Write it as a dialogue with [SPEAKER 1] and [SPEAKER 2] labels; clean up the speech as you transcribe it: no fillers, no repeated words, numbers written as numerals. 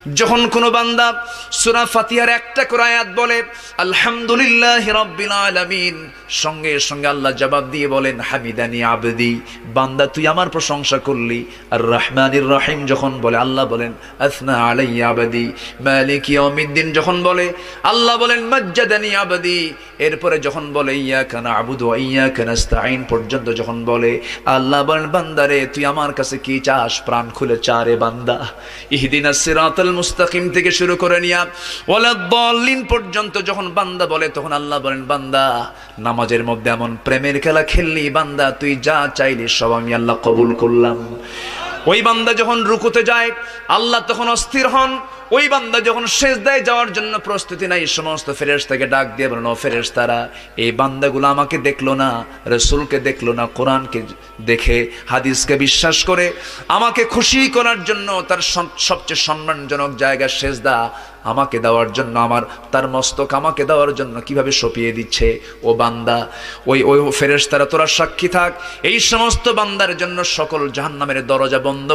[SPEAKER 1] যখন কোন বান্দা সূরা ফাতিহার একটা করে আয়াত বলে আলহামদুলিল্লাহি রাব্বিল আলামিন, সঙ্গে সঙ্গে আল্লাহ জবাব দিয়ে বলেন হামিদানি আবদি, বান্দা তুই আমার প্রশংসা করলি। আর রহমানির রহিম যখন বলে আল্লাহ বলেন আসনা আলাইয়া আবদি। মালিক ইয়াউমিদ্দিন যখন বলে আল্লাহ বলেন মাজ্জাদানি আবদি। এরপরে যখন বলে ইয়াকা না'বুদু ওয়া ইয়াকা নাস্তাঈন পর্যন্ত যখন বলে আল্লাহ বলেন বান্দারে তুই আমার কাছে কি চাস, প্রাণ খুলে চারে বান্দা। ইহদিনাস সিরাতাল মুস্তাকিম থেকে শুরু করে নিয়া ওয়ালাদ-দাল্লিন পর্যন্ত যখন বান্দা বলে তখন আল্লাহ বলেন বান্দা নামাজের মধ্যে এমন প্রেমের খেলা খেললি, বান্দা তুই যা চাইলি সব আমি আল্লাহ কবুল করলাম। ওই বান্দা যখন রুকুতে যায় আল্লাহ তখন অস্থির হন। ওই বান্দা যখন সিজদায় যাওয়ার জন্য প্রস্তুতি নাই, সমস্ত ফেরেশতাকে ডাক দিয়ে বলেন ও ফেরেশতারা, এই বান্দাগুলো আমাকে দেখলো না, রাসূলকে দেখলো না, কোরআনকে দেখে হাদিসকে বিশ্বাস করে আমাকে খুশি করার জন্য তার সবচেয়ে সম্মানজনক জায়গা সিজদা আমাকে দেওয়ার জন্য, আমার তার মস্তক আমাকে দেওয়ার জন্য কিভাবে সঁপিয়ে দিচ্ছে। ও বান্দা, ওই ফেরেশতারা তোরা সাক্ষী থাক, এই সমস্ত বান্দার জন্য সকল জাহান্নামের দরজা বন্ধ।